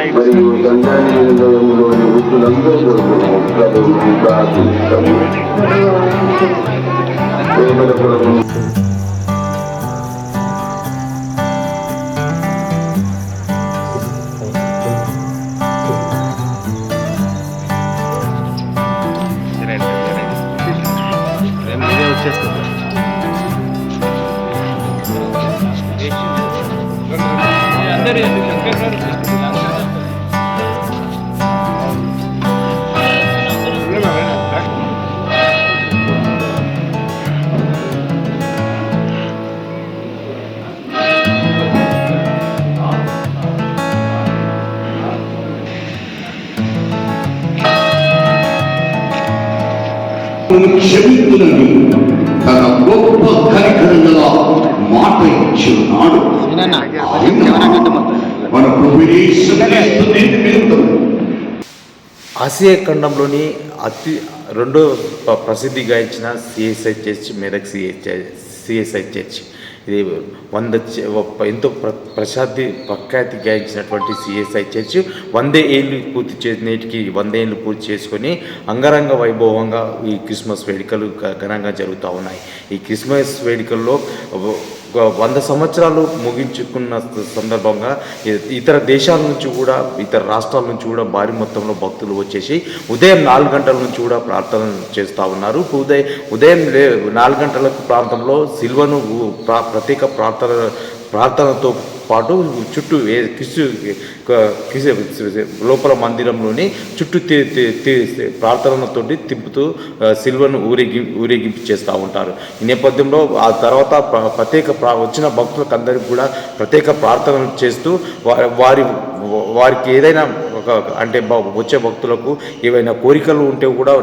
మరియు సంజానీయంలోని వృద్ధులందరూ ప్రభువును ప్రార్థిస్తాము. ప్రేమల కొరకు క్షమించునని తన గొప్ప కనికరంగల మాట ఇచ్చున్నాడు. మన ఆసియా ఖండంలోని రెండో ప్రసిద్ధి గాయించిన CSI church Medak CSI church. ఇది ఎంతో ప్రఖ్యాతి గాయించినటువంటి సిఎస్ఐ చర్చ్ 100 ఏళ్ళు నేటికి 100 ఏళ్ళు పూర్తి చేసుకొని అంగరంగ వైభవంగా ఈ క్రిస్మస్ వేడుకలు ఘనంగా జరుగుతూ ఉన్నాయి. ఈ క్రిస్మస్ వేడుకల్లో 100 సంవత్సరాలు ముగించుకున్న సందర్భంగా ఇతర దేశాల నుంచి కూడా ఇతర రాష్ట్రాల నుంచి కూడా భారీ మొత్తంలో భక్తులు వచ్చేసి ఉదయం 4 గంటల నుంచి కూడా ప్రార్థన చేస్తూ ఉన్నారు. ఉదయం 4 గంటల ప్రాంతంలో సిల్వను ప్రత్యేక ప్రార్థనతో పాటు చుట్టూ లోపల మందిరంలోని చుట్టూ ప్రార్థనలతోటి తిప్పుతూ సిల్వను ఊరేగింపు చేస్తూ ఉంటారు. ఈ నేపథ్యంలో ఆ తర్వాత వచ్చిన భక్తులకు అందరికీ కూడా ప్రత్యేక ప్రార్థనలు చేస్తూ వారికి ఏదైనా అంటే వచ్చే భక్తులకు ఏవైనా కోరికలు ఉంటే కూడా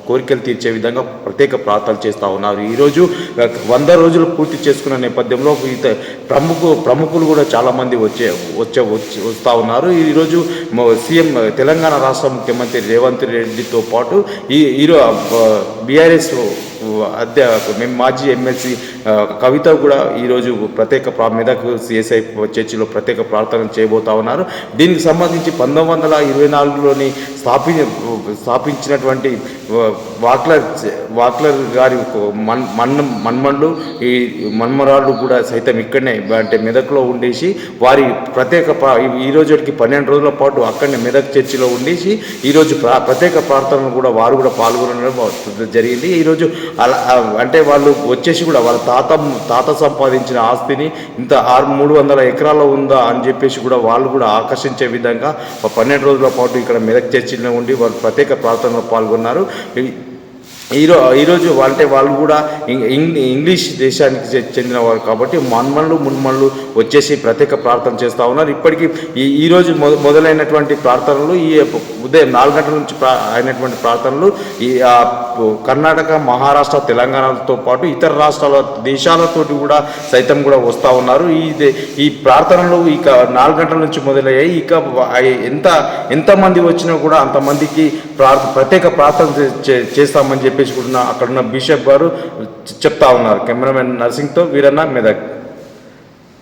కోరికలు తీర్చే విధంగా ప్రత్యేక ప్రార్థనలు చేస్తూ ఉన్నారు. ఈరోజు 100 రోజులు పూర్తి చేసుకున్న నేపథ్యంలో ప్రముఖులు కూడా చాలామంది వస్తూ ఉన్నారు. ఈరోజు సీఎం తెలంగాణ రాష్ట్ర ముఖ్యమంత్రి రేవంత్ రెడ్డితో పాటు బీఆర్ఎస్ మాజీ ఎమ్మెల్సీ కవిత కూడా ఈరోజు మెదక్ సిఎస్ఐ చర్చిలో ప్రత్యేక ప్రార్థన చేయబోతా ఉన్నారు. దీనికి సంబంధించి 1924లోని స్థాపించినటువంటి వాక్లర్ గారి మన్మళ్ళు ఈ మన్మరాళ్ళు కూడా సైతం ఇక్కడనే అంటే మెదక్లో ఉండేసి వారి ఈ రోజుకి 12 రోజుల పాటు అక్కడనే మెదక్ చర్చిలో ఉండేసి ఈరోజు ప్రత్యేక ప్రార్థనలు కూడా వారు కూడా పాల్గొనడం జరిగింది. ఈరోజు అలా అంటే వాళ్ళు వచ్చేసి కూడా వాళ్ళ తాత సంపాదించిన ఆస్తిని ఇంత 300 ఎకరాల్లో ఉందా అని చెప్పేసి కూడా వాళ్ళు కూడా ఆకర్షించే విధంగా 12 రోజుల పాటు ఇక్కడ మెదక్ చర్చిలో ఉండి వాళ్ళు ప్రత్యేక ప్రార్థనలో పాల్గొన్నారు. ఈరోజు వాళ్ళు కూడా ఇంగ్లీష్ దేశానికి చెందిన వారు కాబట్టి మున్మళ్ళు వచ్చేసి ప్రత్యేక ప్రార్థన చేస్తూ ఉన్నారు. ఇప్పటికీ ఈరోజు మొదలైనటువంటి ప్రార్థనలు ఈ ఉదయం 4 గంటల నుంచి అయినటువంటి ప్రార్థనలు ఈ కర్ణాటక, మహారాష్ట్ర, తెలంగాణతో పాటు ఇతర దేశాలతోటి కూడా సైతం కూడా వస్తూ ఉన్నారు. ఈ ప్రార్థనలు ఇక 4 గంటల నుంచి మొదలయ్యాయి. ఇక ఎంతమంది వచ్చినా కూడా అంతమందికి ప్రత్యేక ప్రార్థన చేస్తామని చెప్పేసి కూడా అక్కడున్న బిషప్ గారు చెప్తా ఉన్నారు. కెమెరామెన్ నర్సింగ్తో వీరన్న మెదక్.